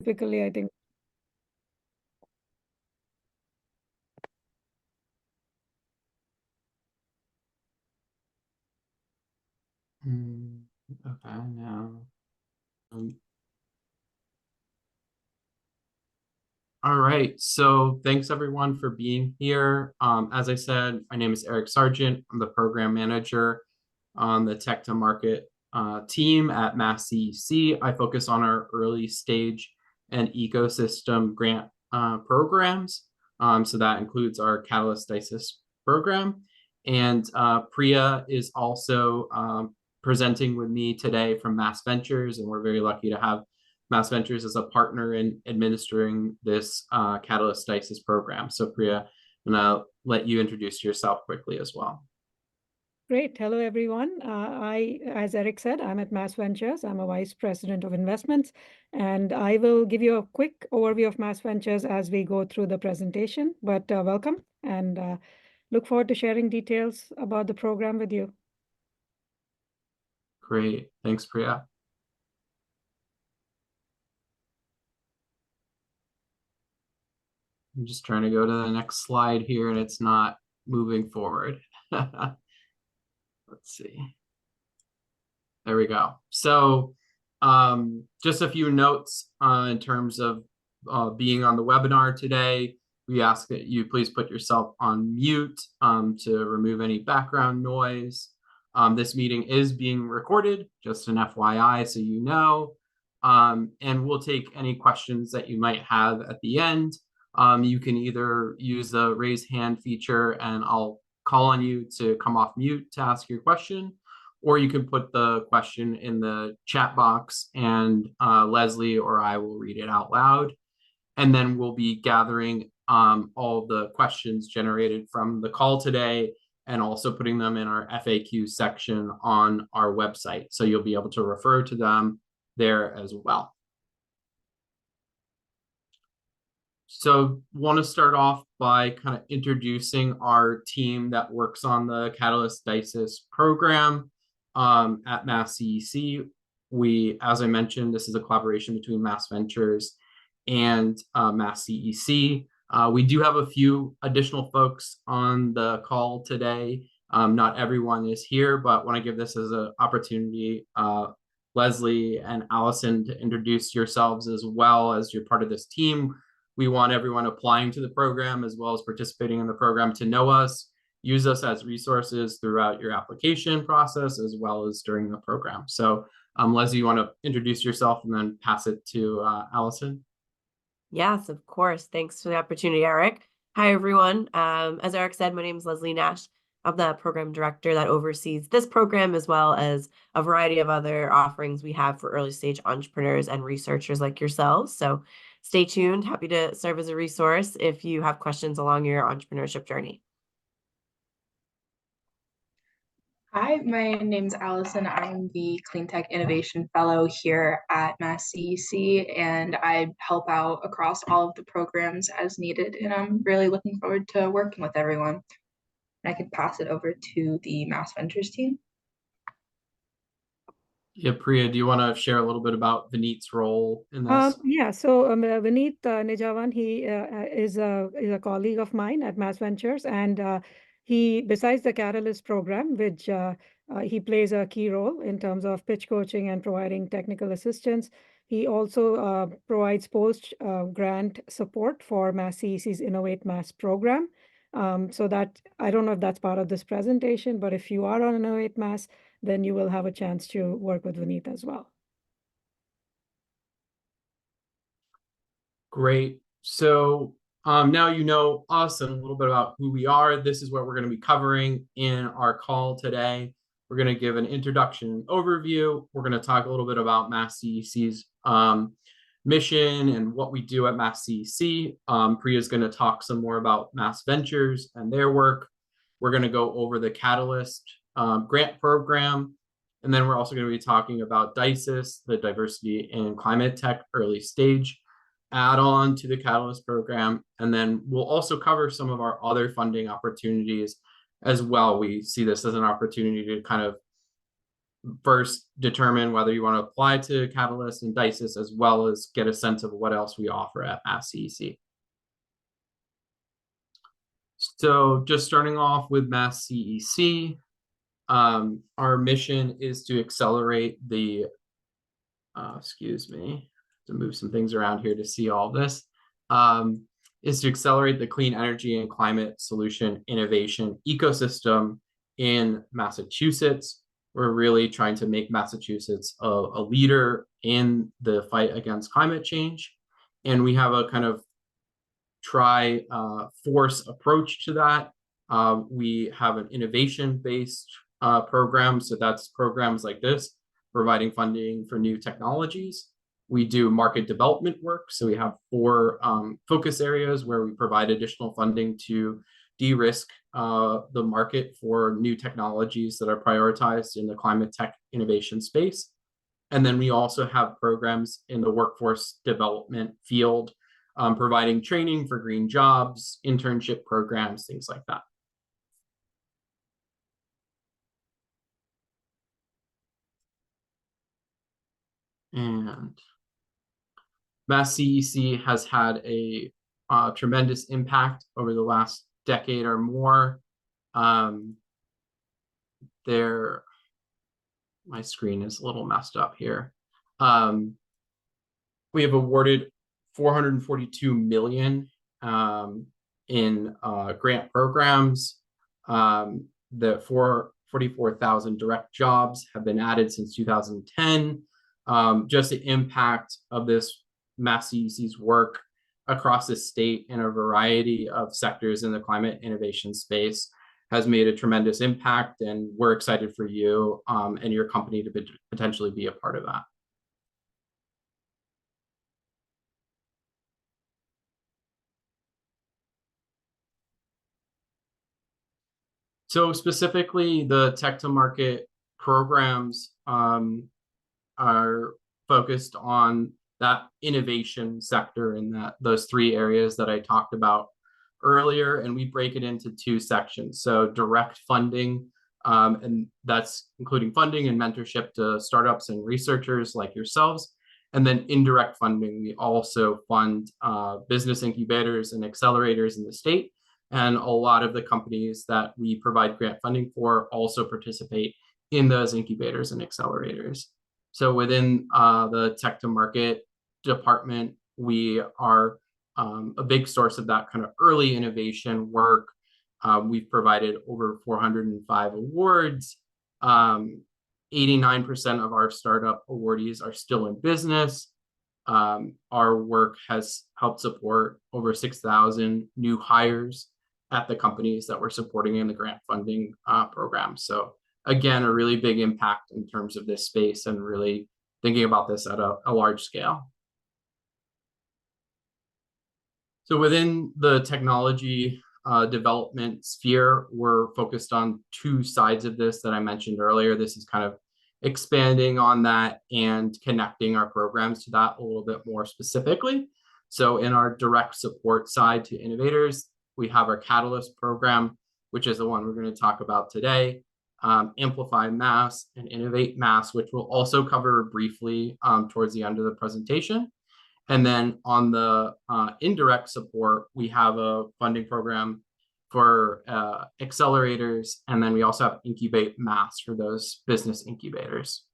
Typically, I think. Okay, now. All right, so thanks everyone for being here. As I said, my name is Eric Sargent. I'm the program manager on the Tech to Market team at Mass CEC. I focus on our early stage and ecosystem grant programs. So that includes our Catalyst DICES program. And Priya is also presenting with me today from Mass Ventures, and we're very lucky to have Mass Ventures as a partner in administering this Catalyst DICES program. So Priya, I'm going to let you introduce yourself quickly as well. Great. Hello, everyone. As Eric said, I'm at Mass Ventures. I'm a vice president of investments, and I will give you a quick overview of Mass Ventures as we go through the presentation. But welcome, and look forward to sharing details about the program with you. Great. Thanks, Priya. I'm just trying to go to the next slide here, and it's not moving forward. Let's see. There we go. So just a few notes in terms of being on the webinar today. We ask that you please put yourself on mute to remove any background noise. This meeting is being recorded, just an FYI, so you know. And we'll take any questions that you might have at the end. You can either use the raise hand feature and I'll call on you to come off mute to ask your question, or you can put the question in the chat box and Leslie or I will read it out loud. And then we'll be gathering all the questions generated from the call today and also putting them in our FAQ section on our website. So you'll be able to refer to them there as well. So want to start off by kind of introducing our team that works on the Catalyst DICES program at Mass CEC. We, as I mentioned, this is a collaboration between Mass Ventures and Mass CEC. We do have a few additional folks on the call today. Not everyone is here, but want to give this as an opportunity, Leslie and Allison, to introduce yourselves as well as you're part of this team. We want everyone applying to the program as well as participating in the program to know us, use us as resources throughout your application process as well as during the program. So Leslie, you want to introduce yourself and then pass it to Allison? Yes, of course. Thanks for the opportunity, Eric. Hi, everyone. As Eric said, my name is Leslie Nash. I'm the program director that oversees this program as well as a variety of other offerings we have for early stage entrepreneurs and researchers like yourselves. So stay tuned. Happy to serve as a resource if you have questions along your entrepreneurship journey. Hi, my name's Allison. I'm the Clean Tech Innovation Fellow here at Mass CEC, and I help out across all of the programs as needed, and I'm really looking forward to working with everyone. And I can pass it over to the Mass Ventures team. Yeah, Priya, do you want to share a little bit about Vineet's role in this? Yeah, so Vineet Nijavan, he is a colleague of mine at Mass Ventures, and he, besides the Catalyst program, which he plays a key role in terms of pitch coaching and providing technical assistance, he also provides post-grant support for Mass CEC's Innovate Mass program. So that, I don't know if that's part of this presentation, but if you are on Innovate Mass, then you will have a chance to work with Vineet as well. Great. So now you know us and a little bit about who we are. This is what we're going to be covering in our call today. We're going to give an introduction overview. We're going to talk a little bit about Mass CEC's mission and what we do at Mass CEC. Priya is going to talk some more about Mass Ventures and their work. We're going to go over the Catalyst grant program. And then we're also going to be talking about DICES, the Diversity in Climate Tech Early Stage add-on to the Catalyst program. And then we'll also cover some of our other funding opportunities as well. We see this as an opportunity to kind of first determine whether you want to apply to Catalyst and DICES, as well as get a sense of what else we offer at Mass CEC. So just starting off with Mass CEC, our mission is to accelerate the, excuse me, to move some things around here to see all this, is to accelerate the clean energy and climate solution innovation ecosystem in Massachusetts. We're really trying to make Massachusetts a leader in the fight against climate change. And we have a kind of force approach to that. We have an innovation-based program. So that's programs like this, providing funding for new technologies. We do market development work. So we have 4 focus areas where we provide additional funding to de-risk the market for new technologies that are prioritized in the climate tech innovation space. And then we also have programs in the workforce development field, providing training for green jobs, internship programs, things like that. And Mass CEC has had a tremendous impact over the last decade or more. My screen is a little messed up here. We have awarded $442 million in grant programs. The 44,000 direct jobs have been added since 2010. Just the impact of this Mass CEC's work across the state in a variety of sectors in the climate innovation space has made a tremendous impact, and we're excited for you and your company to potentially be a part of that. So specifically, the Tech to Market programs are focused on that innovation sector in those 3 areas that I talked about earlier, and we break it into 2 sections. So direct funding, and that's including funding and mentorship to startups and researchers like yourselves. And then indirect funding, we also fund business incubators and accelerators in the state. And a lot of the companies that we provide grant funding for also participate in those incubators and accelerators. So within the Tech to Market department, we are a big source of that kind of early innovation work. We've provided over 405 awards. 89% of our startup awardees are still in business. Our work has helped support over 6,000 new hires at the companies that we're supporting in the grant funding program. So again, a really big impact in terms of this space and really thinking about this at a large scale. So within the technology development sphere, we're focused on 2 sides of this that I mentioned earlier. This is kind of expanding on that and connecting our programs to that a little bit more specifically. So in our direct support side to innovators, we have our Catalyst program, which is the one we're going to talk about today, Amplify Mass and Innovate Mass, which we'll also cover briefly towards the end of the presentation. And then on the indirect support, we have a funding program for accelerators, and then we also have Incubate Mass for those business incubators.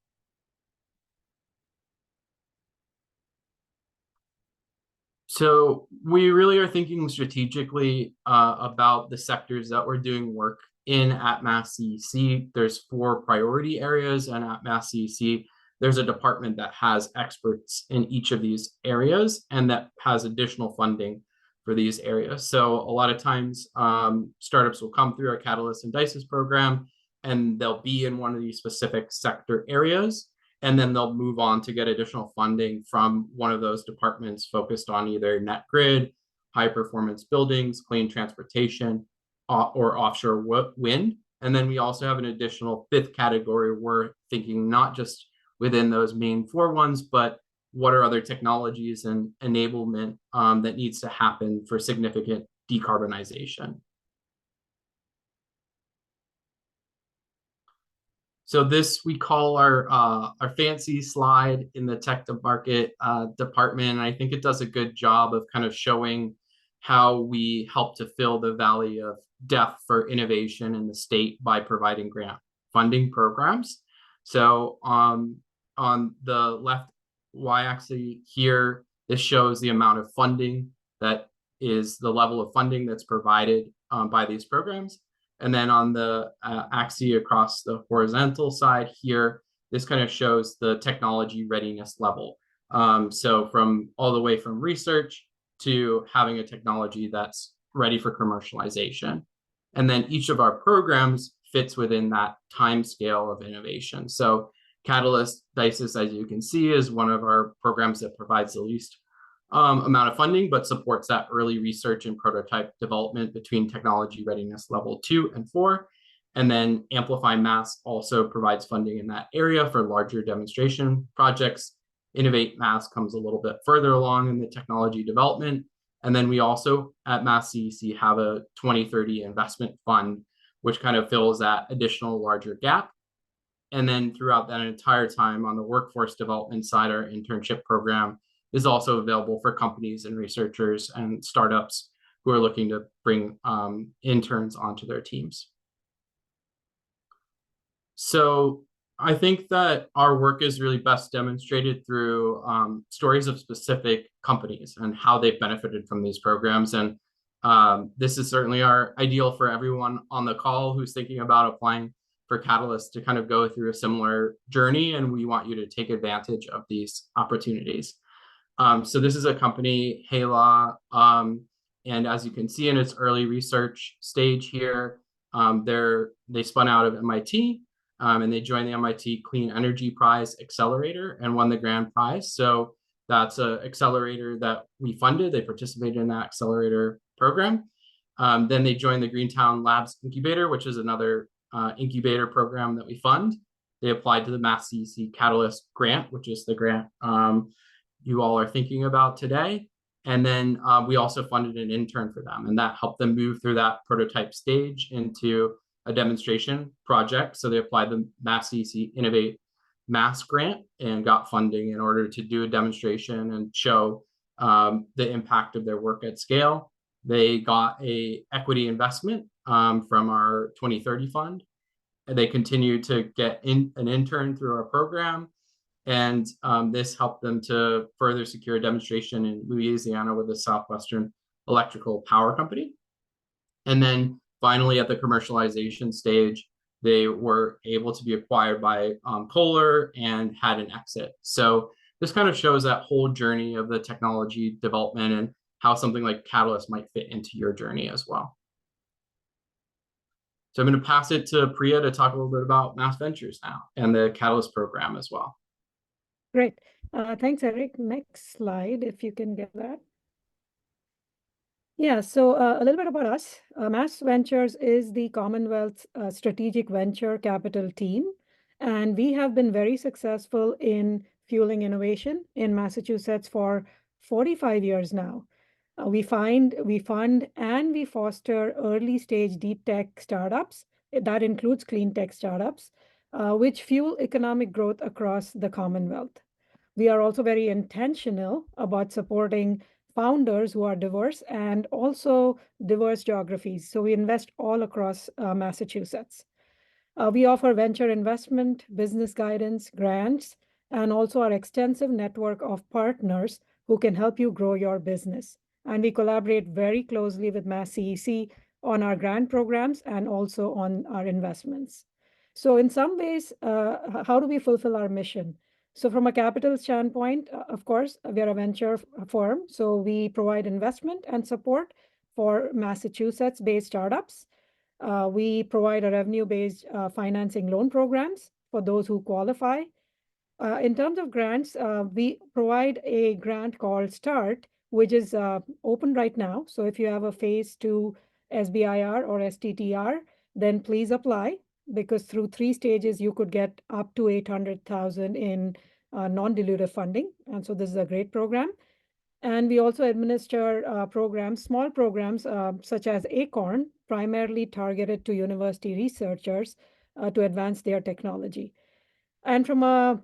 So we really are thinking strategically about the sectors that we're doing work in at Mass CEC. There's 4 priority areas, and at Mass CEC, there's a department that has experts in each of these areas and that has additional funding for these areas. So a lot of times startups will come through our Catalyst and DICES program, and they'll be in one of these specific sector areas, and then they'll move on to get additional funding from one of those departments focused on either net grid, high performance buildings, clean transportation, or offshore wind. And then we also have an additional 5th category. We're thinking not just within those main 4 ones, but what are other technologies and enablement that needs to happen for significant decarbonization. So this we call our fancy slide in the tech to market department. And I think it does a good job of kind of showing how we help to fill the valley of death for innovation in the state by providing grant funding programs. So on the left y-axis here, this shows the amount of funding that is the level of funding that's provided by these programs. And then on the axis across the horizontal side here, this kind of shows the technology readiness level. So from all the way from research to having a technology that's ready for commercialization. And then each of our programs fits within that time scale of innovation. So Catalyst DICES, as you can see, is one of our programs that provides the least amount of funding, but supports that early research and prototype development between technology readiness level 2 and 4. And then Amplify Mass also provides funding in that area for larger demonstration projects. Innovate Mass comes a little bit further along in the technology development. And then we also at Mass CEC have a 2030 investment fund, which kind of fills that additional larger gap. And then throughout that entire time on the workforce development side, our internship program is also available for companies and researchers and startups who are looking to bring interns onto their teams. So I think that our work is really best demonstrated through stories of specific companies and how they've benefited from these programs. And this is certainly our ideal for everyone on the call who's thinking about applying for Catalyst to kind of go through a similar journey. And we want you to take advantage of these opportunities. So this is a company, Hala, and as you can see in its early research stage here, they spun out of MIT and they joined the MIT Clean Energy Prize Accelerator and won the grand prize. So that's an accelerator that we funded. They participated in that accelerator program. Then they joined the Greentown Labs Incubator, which is another incubator program that we fund. They applied to the Mass CEC Catalyst grant, which is the grant you all are thinking about today. And then we also funded an intern for them, and that helped them move through that prototype stage into a demonstration project. So they applied the Mass CEC Innovate Mass grant and got funding in order to do a demonstration and show the impact of their work at scale. They got a equity investment from our 2030 fund. And they continue to get an intern through our program. And this helped them to further secure a demonstration in Louisiana with the Southwestern Electrical Power Company. And then finally, at the commercialization stage, they were able to be acquired by Kohler and had an exit. So this kind of shows that whole journey of the technology development and how something like Catalyst might fit into your journey as well. So I'm going to pass it to Priya to talk a little bit about Mass Ventures now and the Catalyst program as well. Great. Thanks, Eric. Next slide, if you can get that. Yeah, so a little bit about us. Mass Ventures is the Commonwealth's strategic venture capital team, and we have been very successful in fueling innovation in Massachusetts for 45 years now. We fund, and we foster early stage deep tech startups. That includes clean tech startups, which fuel economic growth across the Commonwealth. We are also very intentional about supporting founders who are diverse and also diverse geographies. So we invest all across Massachusetts. We offer venture investment, business guidance, grants, and also our extensive network of partners who can help you grow your business. And we collaborate very closely with Mass CEC on our grant programs and also on our investments. So in some ways, how do we fulfill our mission? So from a capital standpoint, of course, we are a venture firm. So we provide investment and support for Massachusetts-based startups. We provide a revenue-based financing loan programs for those who qualify. In terms of grants, we provide a grant called START, which is open right now. So if you have a phase 2 SBIR or STTR, then please apply, because through 3 stages, you could get up to $800,000 in non-dilutive funding. And so this is a great program. And we also administer programs, small programs, such as ACORN, primarily targeted to university researchers, to advance their technology. And from a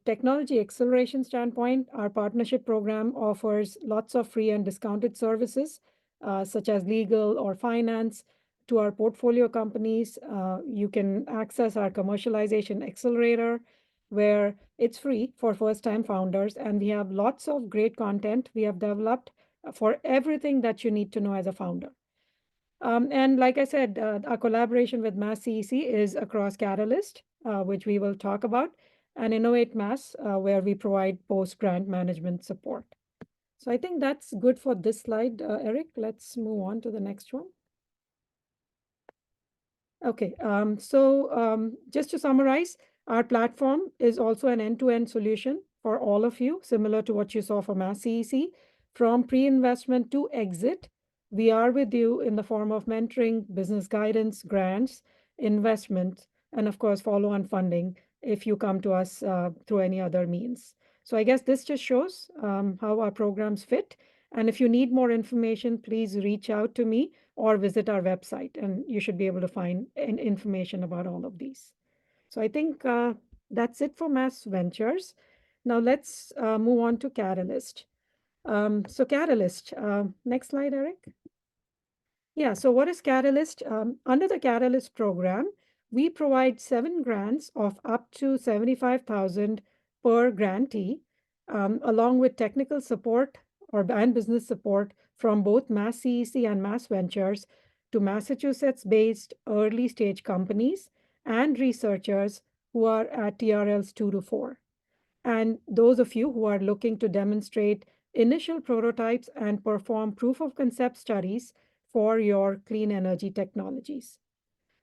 technology acceleration standpoint, our partnership program offers lots of free and discounted services, such as legal or finance. To our portfolio companies, you can access our commercialization accelerator, where it's free for first-time founders, and we have lots of great content we have developed for everything that you need to know as a founder. And like I said, our collaboration with Mass CEC is across Catalyst, which we will talk about, and Innovate Mass, where we provide post-grant management support. So I think that's good for this slide, Eric. Let's move on to the next one. Okay, just to summarize, our platform is also an end-to-end solution for all of you, similar to what you saw for Mass CEC. From pre-investment to exit, we are with you in the form of mentoring, business guidance, grants, investment, and of course, follow-on funding if you come to us through any other means. So I guess this just shows how our programs fit. And if you need more information, please reach out to me or visit our website, and you should be able to find information about all of these. So I think that's it for Mass Ventures. Now let's move on to Catalyst. So Catalyst, next slide, Eric. Yeah, so what is Catalyst? Under the Catalyst program, we provide 7 grants of up to $75,000 per grantee, along with technical support and business support from both Mass CEC and Mass Ventures to Massachusetts-based early-stage companies and researchers who are at TRLs 2 to 4. And those of you who are looking to demonstrate initial prototypes and perform proof of concept studies for your clean energy technologies.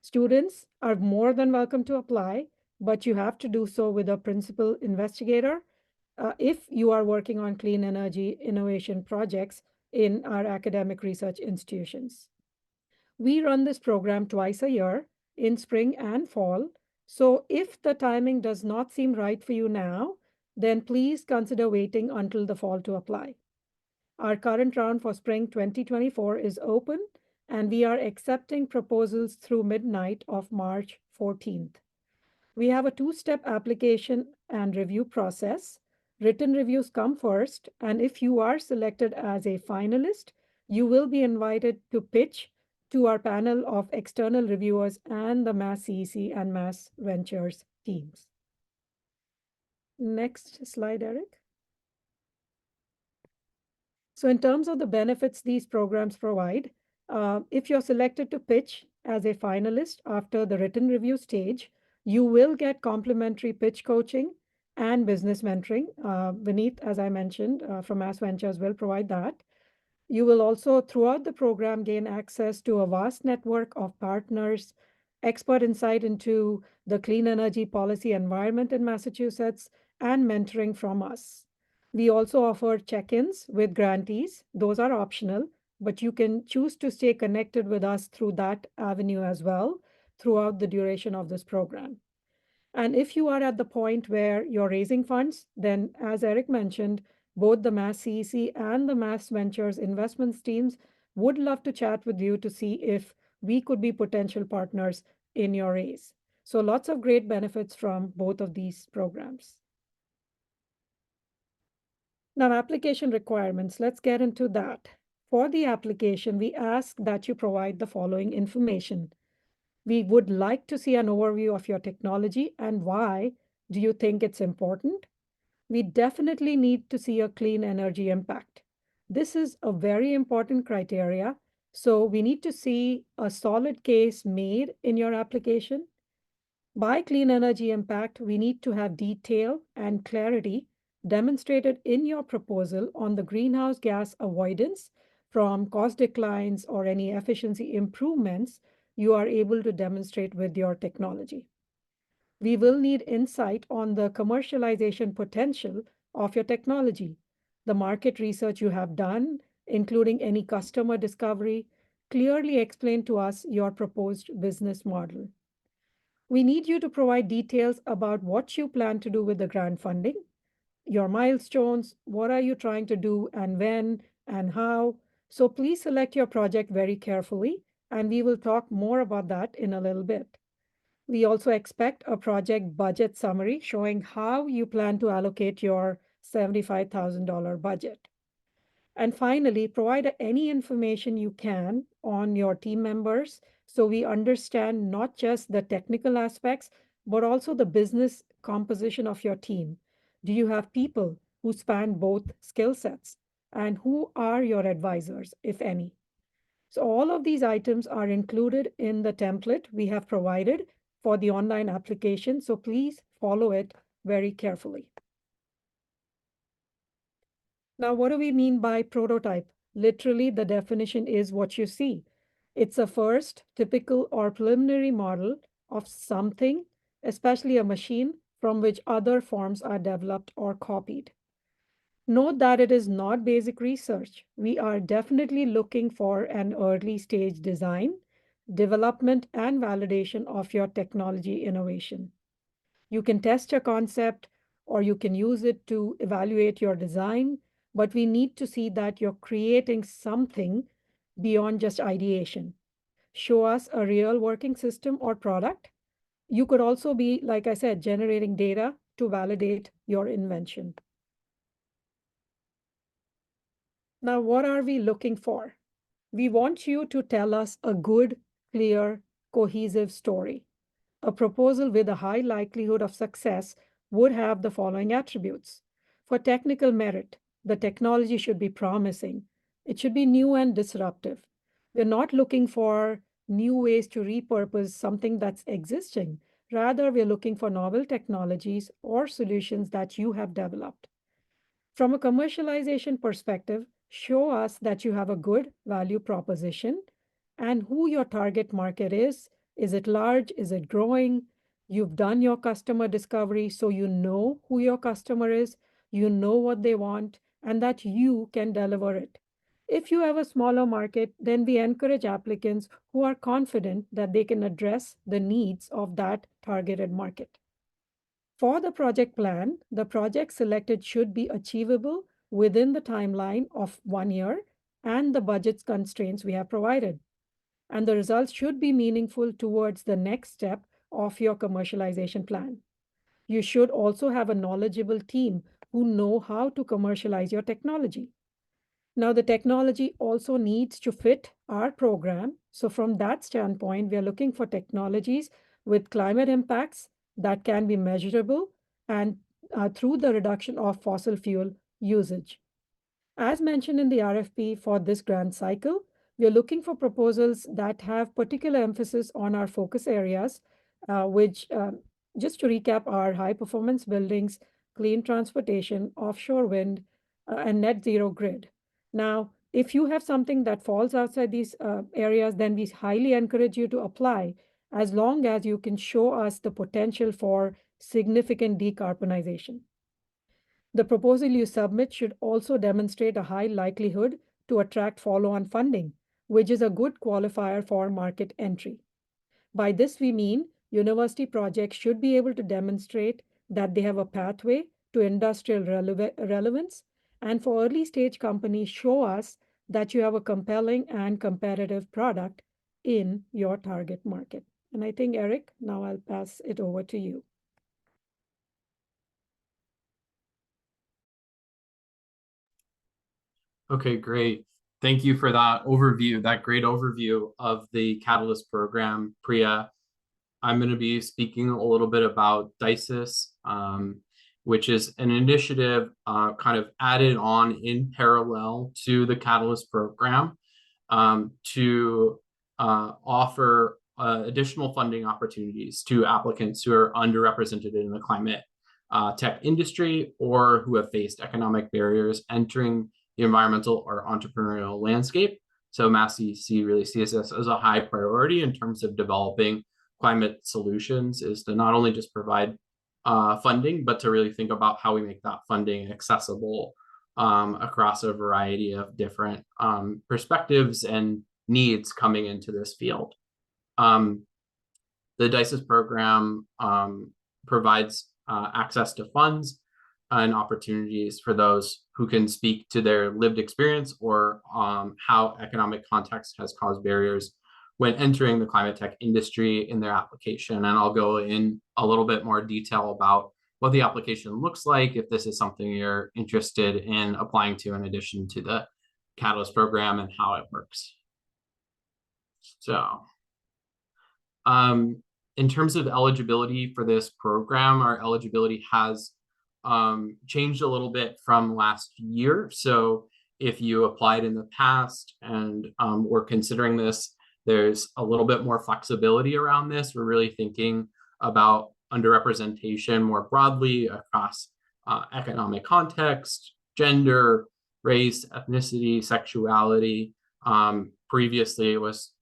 Students are more than welcome to apply, but you have to do so with a principal investigator if you are working on clean energy innovation projects in our academic research institutions. We run this program twice a year, in spring and fall. So if the timing does not seem right for you now, then please consider waiting until the fall to apply. Our current round for spring 2024 is open, and we are accepting proposals through midnight of March 14th. We have a 2-step application and review process. Written reviews come first, and if you are selected as a finalist, you will be invited to pitch to our panel of external reviewers and the Mass CEC and Mass Ventures teams. Next slide, Eric. So in terms of the benefits these programs provide, if you're selected to pitch as a finalist after the written review stage, you will get complimentary pitch coaching and business mentoring. Vineet, as I mentioned, from Mass Ventures will provide that. You will also, throughout the program, gain access to a vast network of partners, expert insight into the clean energy policy environment in Massachusetts, and mentoring from us. We also offer check-ins with grantees. Those are optional, but you can choose to stay connected with us through that avenue as well throughout the duration of this program. And if you are at the point where you're raising funds, then as Eric mentioned, both the Mass CEC and the Mass Ventures investments teams would love to chat with you to see if we could be potential partners in your raise. So lots of great benefits from both of these programs. Now, application requirements, let's get into that. For the application, we ask that you provide the following information. We would like to see an overview of your technology and why do you think it's important. We definitely need to see a clean energy impact. This is a very important criteria. So we need to see a solid case made in your application. By clean energy impact, we need to have detail and clarity demonstrated in your proposal on the greenhouse gas avoidance from cost declines or any efficiency improvements you are able to demonstrate with your technology. We will need insight on the commercialization potential of your technology, the market research you have done, including any customer discovery. Clearly explain to us your proposed business model. We need you to provide details about what you plan to do with the grant funding, your milestones, what are you trying to do and when and how. So please select your project very carefully, and we will talk more about that in a little bit. We also expect a project budget summary showing how you plan to allocate your $75,000 budget. And finally, provide any information you can on your team members so we understand not just the technical aspects, but also the business composition of your team. Do you have people who span both skill sets? And who are your advisors, if any? So all of these items are included in the template we have provided for the online application. So please follow it very carefully. Now, what do we mean by prototype? Literally, the definition is what you see. It's a first, typical, or preliminary model of something, especially a machine, from which other forms are developed or copied. Note that it is not basic research. We are definitely looking for an early stage design, development, and validation of your technology innovation. You can test your concept or you can use it to evaluate your design, but we need to see that you're creating something beyond just ideation. Show us a real working system or product. You could also be, like I said, generating data to validate your invention. Now, what are we looking for? We want you to tell us a good, clear, cohesive story. A proposal with a high likelihood of success would have the following attributes. For technical merit, the technology should be promising. It should be new and disruptive. We're not looking for new ways to repurpose something that's existing. Rather, we're looking for novel technologies or solutions that you have developed. From a commercialization perspective, show us that you have a good value proposition and who your target market is. Is it large? Is it growing? You've done your customer discovery, so you know who your customer is, you know what they want, and that you can deliver it. If you have a smaller market, then we encourage applicants who are confident that they can address the needs of that targeted market. For the project plan, the project selected should be achievable within the timeline of 1 year and the budget constraints we have provided. And the results should be meaningful towards the next step of your commercialization plan. You should also have a knowledgeable team who know how to commercialize your technology. Now, the technology also needs to fit our program. So, from that standpoint, we are looking for technologies with climate impacts that can be measurable and through the reduction of fossil fuel usage. As mentioned in the RFP for this grant cycle, we are looking for proposals that have particular emphasis on our focus areas, which, just to recap, are high performance buildings, clean transportation, offshore wind, and net zero grid. Now, if you have something that falls outside these areas, then we highly encourage you to apply as long as you can show us the potential for significant decarbonization. The proposal you submit should also demonstrate a high likelihood to attract follow-on funding, which is a good qualifier for market entry. By this, we mean university projects should be able to demonstrate that they have a pathway to industrial relevance, and for early stage companies, show us that you have a compelling and competitive product in your target market. And I think, Eric, now I'll pass it over to you. Okay, great. Thank you for that overview, that great overview of the Catalyst program, Priya. I'm going to be speaking a little bit about DICES, which is an initiative kind of added on in parallel to the Catalyst program to offer additional funding opportunities to applicants who are underrepresented in the climate tech industry or who have faced economic barriers entering the environmental or entrepreneurial landscape. So Mass CEC really sees this as a high priority in terms of developing climate solutions, is to not only just provide funding, but to really think about how we make that funding accessible across a variety of different perspectives and needs coming into this field. The DICES program provides access to funds and opportunities for those who can speak to their lived experience or how economic context has caused barriers when entering the climate tech industry in their application. And I'll go in a little bit more detail about what the application looks like if this is something you're interested in applying to in addition to the Catalyst program and how it works. So in terms of eligibility for this program, our eligibility has changed a little bit from last year. So if you applied in the past and were considering this, there's a little bit more flexibility around this. We're really thinking about underrepresentation more broadly across economic context, gender, race, ethnicity, sexuality. Previously, it was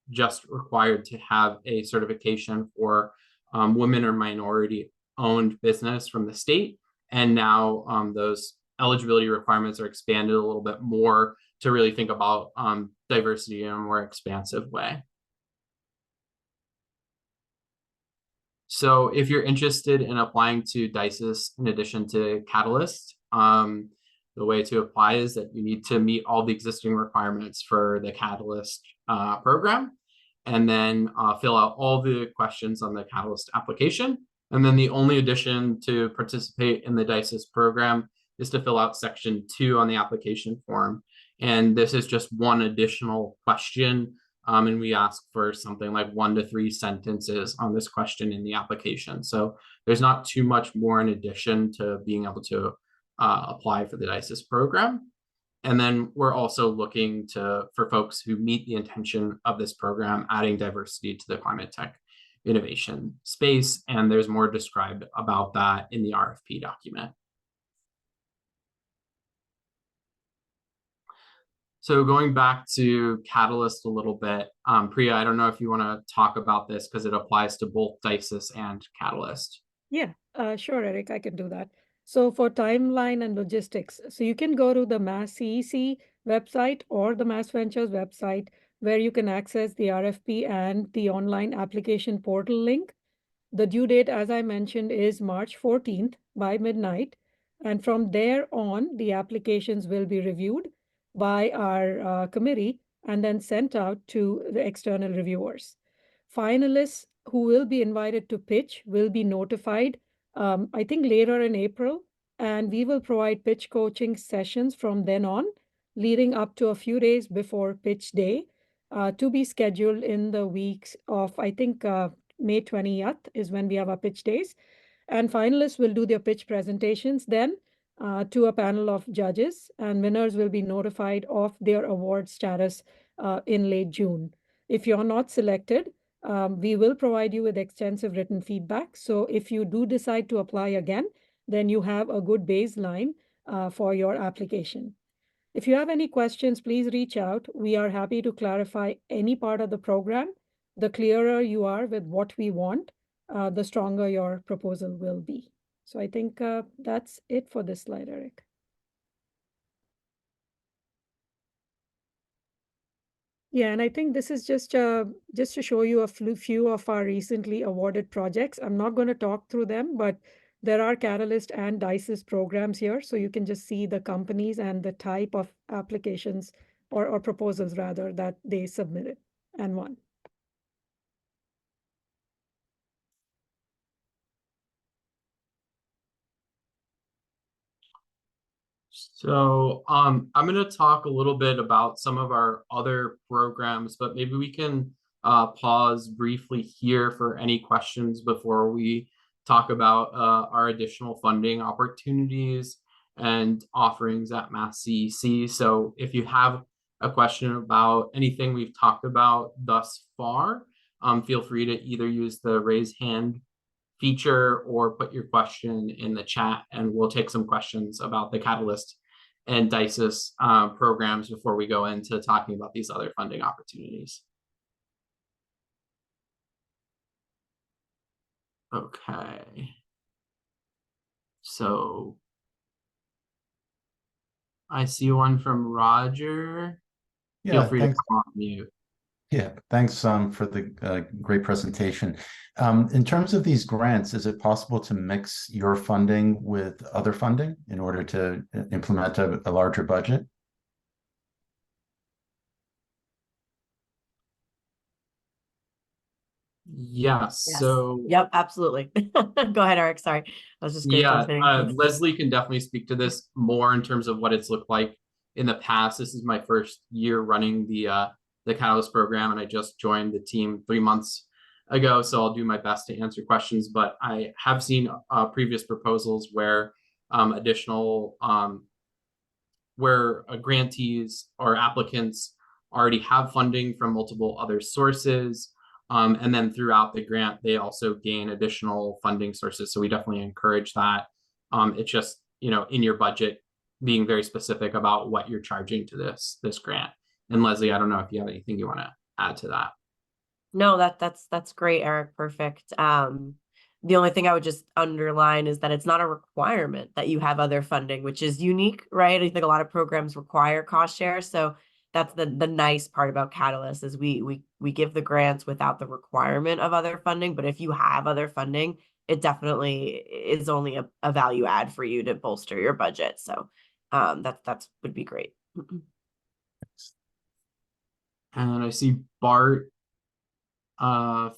just required to have a certification for women or minority-owned business from the state. And now those eligibility requirements are expanded a little bit more to really think about diversity in a more expansive way. So if you're interested in applying to DICES in addition to Catalyst, the way to apply is that you need to meet all the existing requirements for the Catalyst program, and then fill out all the questions on the Catalyst application. And then the only addition to participate in the DICES program is to fill out section 2 on the application form. And this is just one additional question. And we ask for something like 1 to 3 sentences on this question in the application. So there's not too much more in addition to being able to apply for the DICES program. And then we're also looking for folks who meet the intention of this program, adding diversity to the climate tech innovation space. And there's more described about that in the RFP document. So going back to Catalyst a little bit, Priya, I don't know if you want to talk about this because it applies to both DICES and Catalyst. Yeah, sure, Eric, I can do that. So for timeline and logistics, so you can go to the Mass CEC website or the Mass Ventures website where you can access the RFP and the online application portal link. The due date, as I mentioned, is March 14th by midnight. And from there on, the applications will be reviewed by our committee and then sent out to the external reviewers. Finalists who will be invited to pitch will be notified, I think later in April, and we will provide pitch coaching sessions from then on, leading up to a few days before pitch day, to be scheduled in the weeks of, I think, May 20th is when we have our pitch days. And finalists will do their pitch presentations then to a panel of judges, and winners will be notified of their award status in late June. If you're not selected, we will provide you with extensive written feedback. So if you do decide to apply again, then you have a good baseline for your application. If you have any questions, please reach out. We are happy to clarify any part of the program. The clearer you are with what we want, the stronger your proposal will be. So I think that's it for this slide, Eric. Yeah, and I think this is just to show you a few of our recently awarded projects. I'm not going to talk through them, but there are Catalyst and DICES programs here, so you can just see the companies and the type of applications or proposals rather that they submitted and won. So I'm going to talk a little bit about some of our other programs, but maybe we can pause briefly here for any questions before we talk about our additional funding opportunities and offerings at Mass CEC. So if you have a question about anything we've talked about thus far, feel free to either use the raise hand feature or put your question in the chat, and we'll take some questions about the Catalyst and DICES programs before we go into talking about these other funding opportunities. Okay. So I see one from Roger. Yeah, feel free thanks. to come on mute. Yeah, thanks for the great presentation. In terms of these grants, is it possible to mix your funding with other funding in order to implement a larger budget? Yes. Yes. So Yep, absolutely. Go ahead, Eric. Sorry. I was just going to jump in. Leslie can definitely speak to this more in terms of what it's looked like in the past. This is my first year running the Catalyst program, and I just joined the team 3 months ago. So I'll do my best to answer questions. But I have seen previous proposals where additional where grantees or applicants already have funding from multiple other sources. And then throughout the grant, they also gain additional funding sources. So we definitely encourage that. It's just, in your budget, being very specific about what you're charging to this grant. And Leslie, I don't know if you have anything you want to add to that. No, that's great, Eric. Perfect. The only thing I would just underline is that it's not a requirement that you have other funding, which is unique, right? I think a lot of programs require cost share. So that's the nice part about Catalyst is we give the grants without the requirement of other funding. But if you have other funding, it definitely is only a value add for you to bolster your budget. So that's would be great. And I see Bart.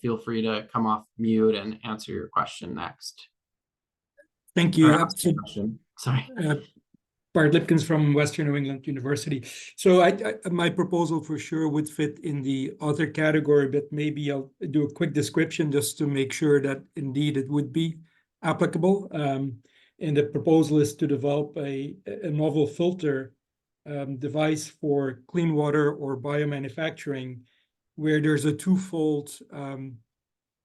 Feel free to come off mute and answer your question next. Thank you. Sorry. Bart Lipkins from Western New England University. So my proposal for sure would fit in the other category, but maybe I'll do a quick description just to make sure that indeed it would be applicable. And the proposal is to develop a novel filter device for clean water or biomanufacturing, where there's a twofold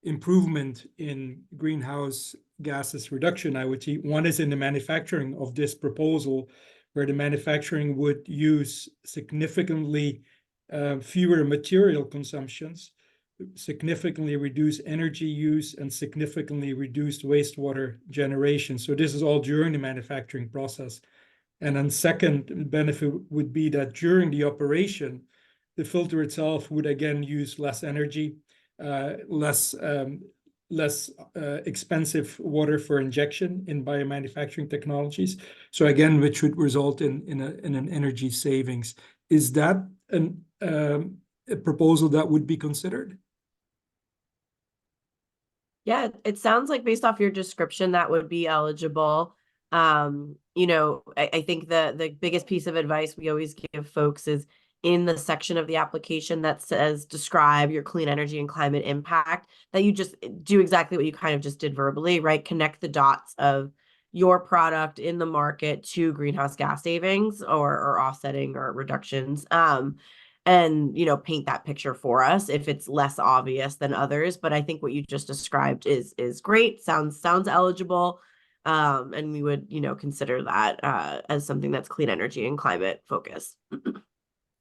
improvement in greenhouse gases reduction, I would say. One is in the manufacturing of this proposal, where the manufacturing would use significantly fewer material consumptions, significantly reduce energy use, and significantly reduced wastewater generation. So this is all during the manufacturing process. And then second benefit would be that during the operation, the filter itself would again use less energy, less expensive water for injection in biomanufacturing technologies. So again, which would result in an energy savings. Is that a proposal that would be considered? Yeah, it sounds like based off your description, that would be eligible. I think the biggest piece of advice we always give folks is in the section of the application that says describe your clean energy and climate impact, that you just do exactly what you kind of just did verbally, right? Connect the dots of your product in the market to greenhouse gas savings or offsetting or reductions. And paint that picture for us if it's less obvious than others. But I think what you just described is great. Sounds eligible. And we would, consider that as something that's clean energy and climate focused.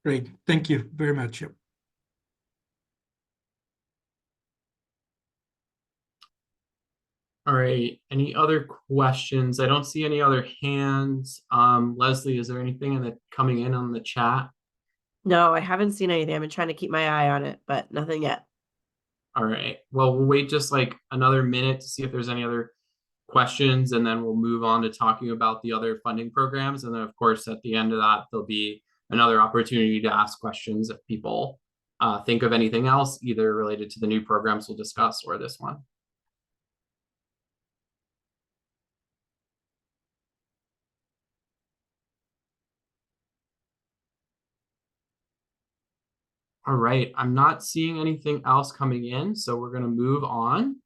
Great. Thank you very much. Yep. All right. Any other questions? I don't see any other hands. Leslie, is there anything coming in on the chat? No, I haven't seen anything. I've been trying to keep my eye on it, but nothing yet. All right. Well, we'll wait just like another minute to see if there's any other questions, and then we'll move on to talking about the other funding programs. And then, of course, at the end of that, there'll be another opportunity to ask questions if people think of anything else, either related to the new programs we'll discuss or this one. All right, I'm not seeing anything else coming in, so we're going to move on.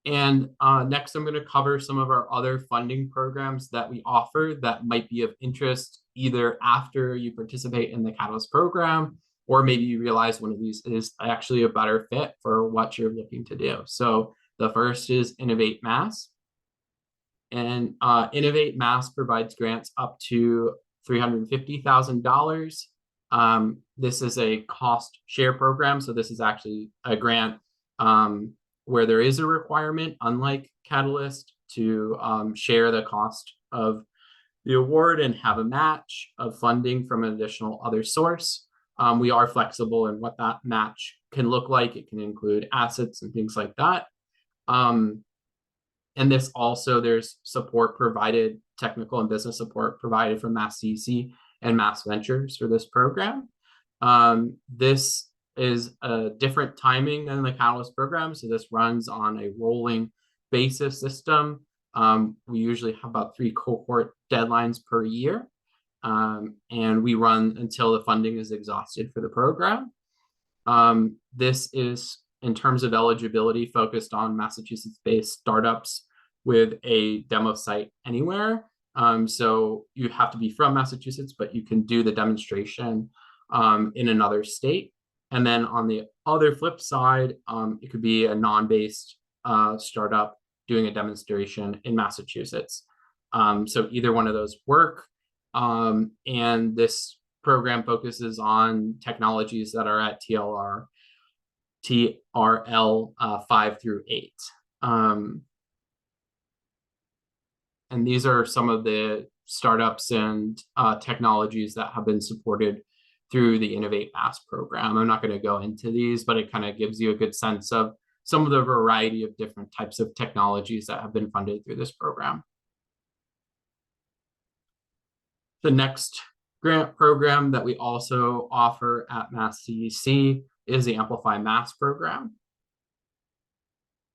And next, I'm going to cover some of our other funding programs that we offer that might be of interest either after you participate in the Catalyst program, or maybe you realize one of these is actually a better fit for what you're looking to do. So the first is Innovate Mass. And Innovate Mass provides grants up to $350,000. This is a cost share program. So this is actually a grant where there is a requirement, unlike Catalyst, to share the cost of the award and have a match of funding from an additional other source. We are flexible in what that match can look like. It can include assets and things like that. And this also, there's support provided, technical and business support provided from Mass CEC and Mass Ventures for this program. This is a different timing than the Catalyst program. So this runs on a rolling basis system. We usually have about 3 cohort deadlines per year. And we run until the funding is exhausted for the program. This is, in terms of eligibility, focused on Massachusetts-based startups with a demo site anywhere. So you have to be from Massachusetts, but you can do the demonstration in another state. And then on the other flip side, it could be a non-based startup doing a demonstration in Massachusetts. So either one of those work. And this program focuses on technologies that are at TRL 5 through 8. And these are some of the startups and technologies that have been supported through the Innovate Mass program. I'm not going to go into these, but it kind of gives you a good sense of some of the variety of different types of technologies that have been funded through this program. The next grant program that we also offer at Mass CEC is the Amplify Mass program.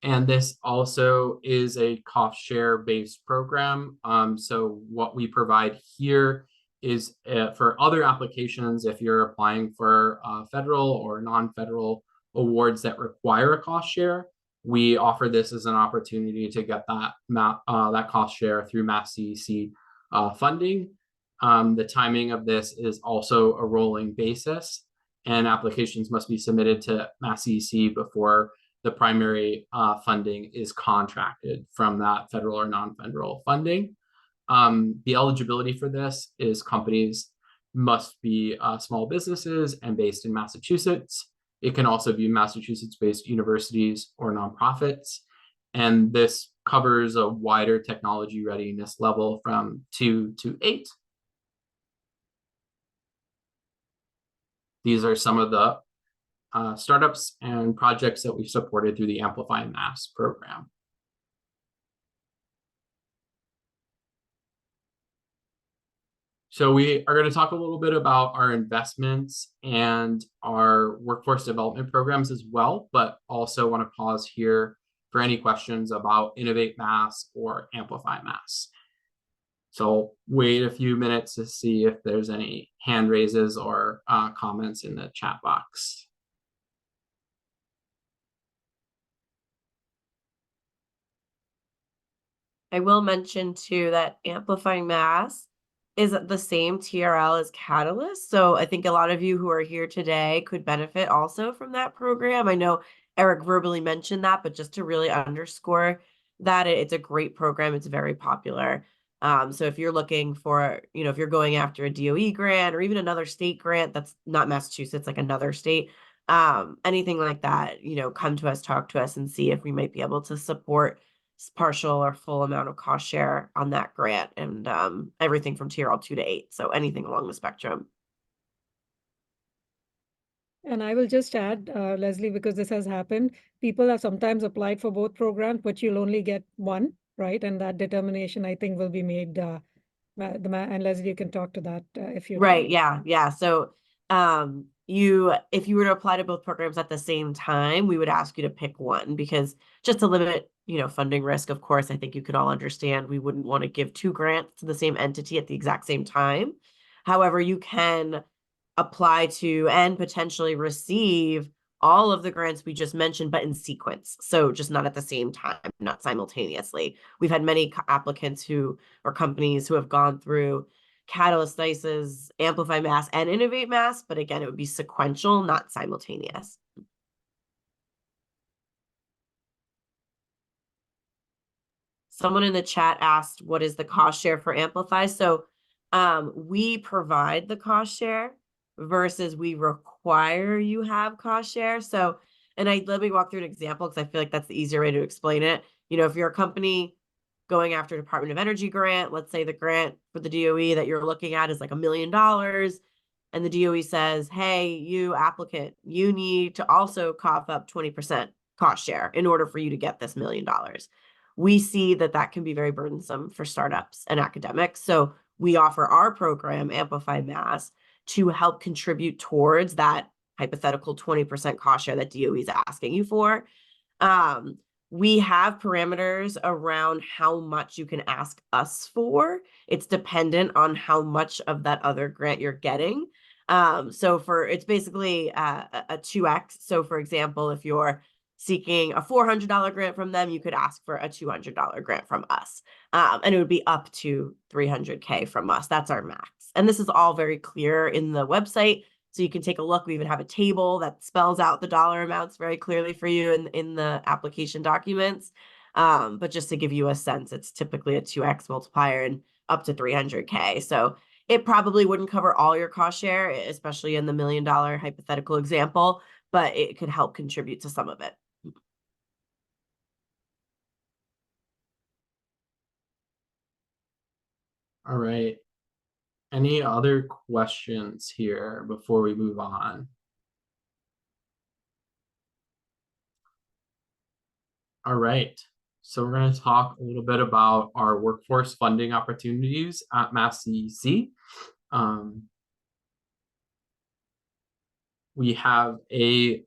And this also is a cost share based program. So what we provide here is for other applications, if you're applying for federal or non-federal awards that require a cost share, we offer this as an opportunity to get that cost share through Mass CEC funding. The timing of this is also a rolling basis, and applications must be submitted to Mass CEC before the primary funding is contracted from that federal or non-federal funding. The eligibility for this is companies must be small businesses and based in Massachusetts. It can also be Massachusetts-based universities or nonprofits. And this covers a wider technology readiness level from 2 to 8. These are some of the startups and projects that we've supported through the Amplify Mass program. So we are going to talk a little bit about our investments and our workforce development programs as well, but also want to pause here for any questions about Innovate Mass or Amplify Mass. So wait a few minutes to see if there's any hand raises or comments in the chat box. I will mention too that Amplifying Mass is the same TRL as Catalyst. So I think a lot of you who are here today could benefit also from that program. I know Eric verbally mentioned that, but just to really underscore that, it's a great program. It's very popular. So if you're looking for, if you're going after a DOE grant or even another state grant that's not Massachusetts, like another state, anything like that, come to us, talk to us, and see if we might be able to support partial or full amount of cost share on that grant, and everything from TRL 2 to 8. So anything along the spectrum. And I will just add, Leslie, because this has happened, people have sometimes applied for both programs, but you'll only get one, right? And that determination, I think, will be made. And Leslie, you can talk to that if you right. Yeah. So if you were to apply to both programs at the same time, we would ask you to pick one, because just to limit funding risk, of course, I think you could all understand we wouldn't want to give 2 grants to the same entity at the exact same time. However, you can apply to and potentially receive all of the grants we just mentioned, but in sequence. So just not at the same time, not simultaneously. We've had many applicants or companies who have gone through Catalyst, DICES, Amplify Mass, and Innovate Mass, but again, it would be sequential, not simultaneous. Someone in the chat asked, what is the cost share for Amplify? So we provide the cost share versus we require you have cost share. So, and let me walk through an example, because I feel like that's the easier way to explain it. If you're a company going after a Department of Energy grant, let's say the grant for the DOE that you're looking at is like $1 million. And the DOE says, hey, you applicant, you need to also cough up 20% cost share in order for you to get this $1 million. We see that can be very burdensome for startups and academics. So we offer our program, Amplify Mass, to help contribute towards that hypothetical 20% cost share that DOE is asking you for. We have parameters around how much you can ask us for. It's dependent on how much of that other grant you're getting. So it's basically a 2x. So for example, if you're seeking a $400 grant from them, you could ask for a $200 grant from us. And it would be up to $300K from us. That's our max. And this is all very clear in the website. So you can take a look. We even have a table that spells out the dollar amounts very clearly for you in the application documents. But just to give you a sense, it's typically a 2x multiplier and up to $300K. So it probably wouldn't cover all your cost share, especially in the $1 million hypothetical example, but it could help contribute to some of it. All right. Any other questions here before we move on? All right. So we're going to talk a little bit about our workforce funding opportunities at Mass CEC. We have a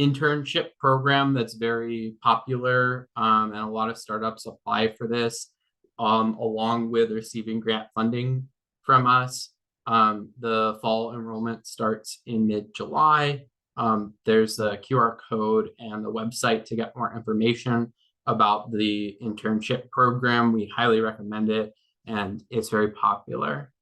internship program that's very popular, and a lot of startups apply for this, along with receiving grant funding from us. The fall enrollment starts in mid-July. There's the QR code and the website to get more information about the internship program. We highly recommend it, and it's very popular.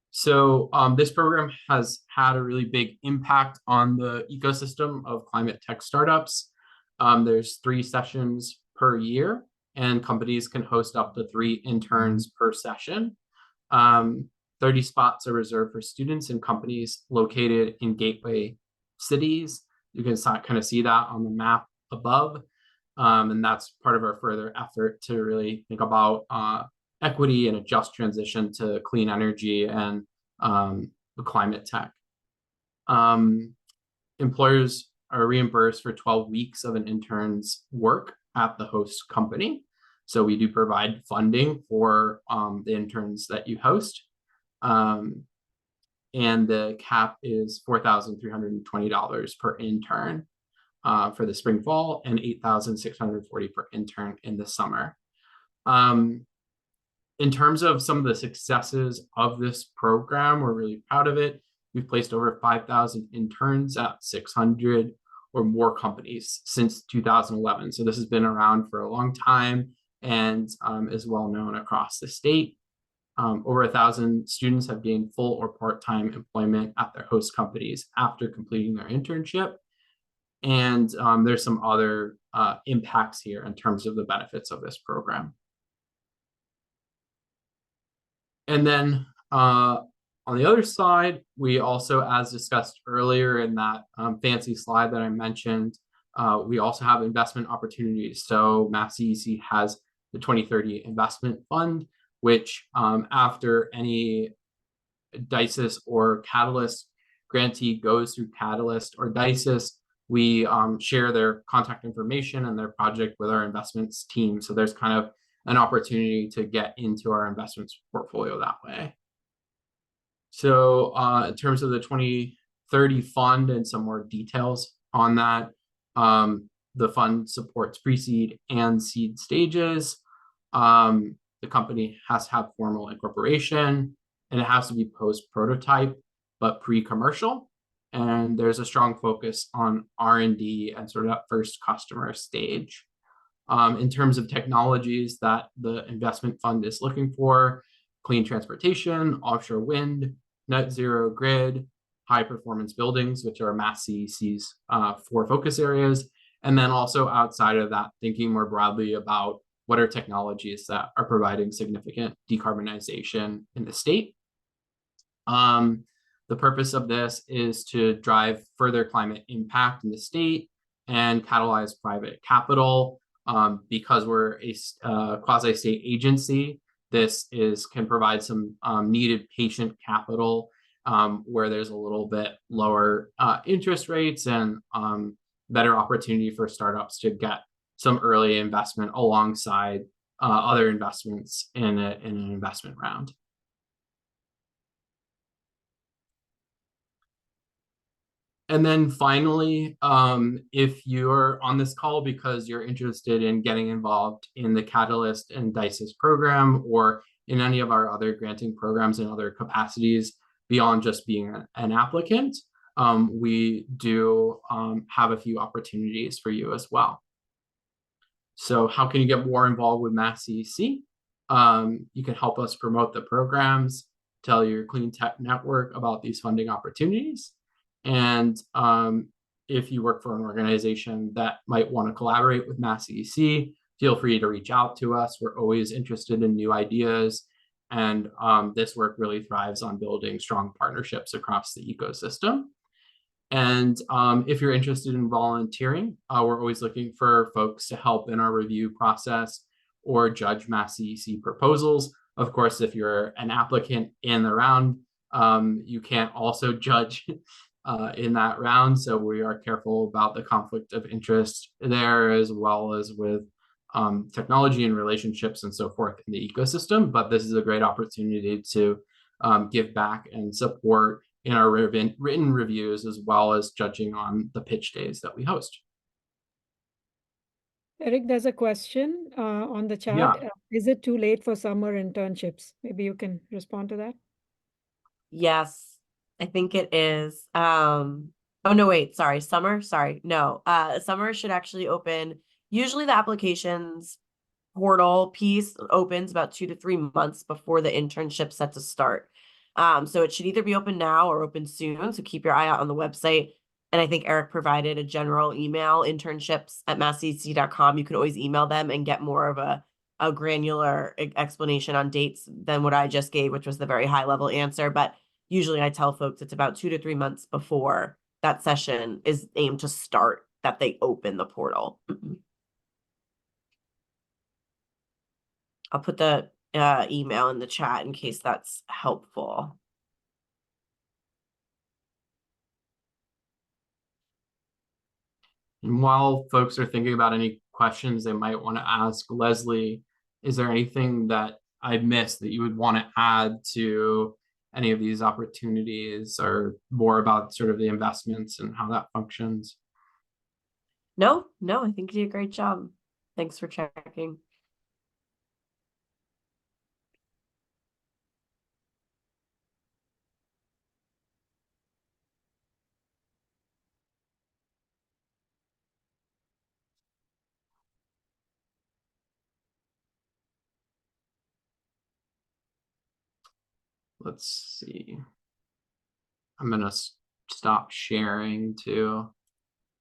So this program has had a really big impact on the ecosystem of climate tech startups. There's 3 sessions per year, and companies can host up to 3 interns per session. 30 spots are reserved for students and companies located in gateway cities. You can kind of see that on the map above. And that's part of our further effort to really think about equity and a just transition to clean energy and climate tech. Employers are reimbursed for 12 weeks of an intern's work at the host company. So we do provide funding for the interns that you host. And the cap is $4,320 per intern for the spring fall, and $8,640 per intern in the summer. In terms of some of the successes of this program, we're really proud of it. We've placed over 5,000 interns at 600 or more companies since 2011. So this has been around for a long time and is well known across the state. Over 1,000 students have gained full or part-time employment at their host companies after completing their internship. And there's some other impacts here in terms of the benefits of this program. And then on the other side, we also, as discussed earlier in that fancy slide that I mentioned, we also have investment opportunities. So Mass CEC has the 2030 Investment Fund, which after any DICES or Catalyst grantee goes through Catalyst or DICES, we share their contact information and their project with our investments team. So there's kind of an opportunity to get into our investments portfolio that way. So in terms of the 2030 fund and some more details on that, the fund supports pre-seed and seed stages. The company has to have formal incorporation, and it has to be post-prototype, but pre-commercial. And there's a strong focus on R&D and sort of that first customer stage. In terms of technologies that the investment fund is looking for, clean transportation, offshore wind, net zero grid, high performance buildings, which are Mass CEC's 4 focus areas. And then also outside of that, thinking more broadly about what are technologies that are providing significant decarbonization in the state. The purpose of this is to drive further climate impact in the state and catalyze private capital. Because we're a quasi-state agency, this can provide some needed patient capital where there's a little bit lower interest rates and better opportunity for startups to get some early investment alongside other investments in an investment round. And then finally, if you're on this call because you're interested in getting involved in the Catalyst and DICES program or in any of our other granting programs in other capacities beyond just being an applicant, we do have a few opportunities for you as well. So how can you get more involved with Mass CEC? You can help us promote the programs, tell your clean tech network about these funding opportunities. And if you work for an organization that might want to collaborate with Mass CEC, feel free to reach out to us. We're always interested in new ideas. And this work really thrives on building strong partnerships across the ecosystem. And if you're interested in volunteering, we're always looking for folks to help in our review process or judge Mass CEC proposals. Of course, if you're an applicant in the round, you can't also judge in that round. So we are careful about the conflict of interest there, as well as with technology and relationships and so forth in the ecosystem. But this is a great opportunity to give back and support in our written reviews, as well as judging on the pitch days that we host. Eric, there's a question on the chat. Yeah. Is it too late for summer internships? Maybe you can respond to that. Yes, I think it is. Oh no, wait, sorry, summer. Sorry, no. Summer should actually open. Usually the applications portal piece opens about 2 to 3 months before the internship set to start. So it should either be open now or open soon. So keep your eye out on the website. And I think Eric provided a general email, internships@masscec.com. You can always email them and get more of a granular explanation on dates than what I just gave, which was the very high level answer. But usually I tell folks it's about 2 to 3 months before that session is aimed to start that they open the portal. I'll put the email in the chat in case that's helpful. And while folks are thinking about any questions they might want to ask Leslie, is there anything that I missed that you would want to add to any of these opportunities, or more about sort of the investments and how that functions? No, I think you did a great job. Thanks for checking. Let's see. I'm going to stop sharing to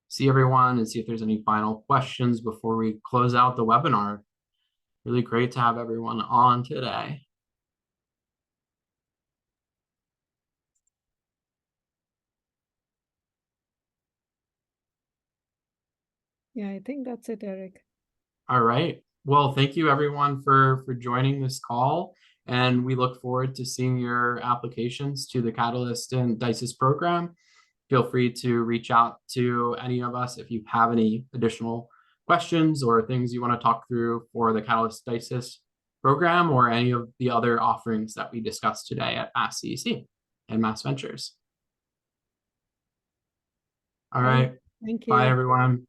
see everyone and see if there's any final questions before we close out the webinar. Really great to have everyone on today. Yeah, I think that's it, Eric. All right. Well, thank you everyone for joining this call, and we look forward to seeing your applications to the Catalyst and DICES program. Feel free to reach out to any of us if you have any additional questions or things you want to talk through for the Catalyst DICES program or any of the other offerings that we discussed today at Mass CEC and Mass Ventures. All right. Thank you. Bye, everyone.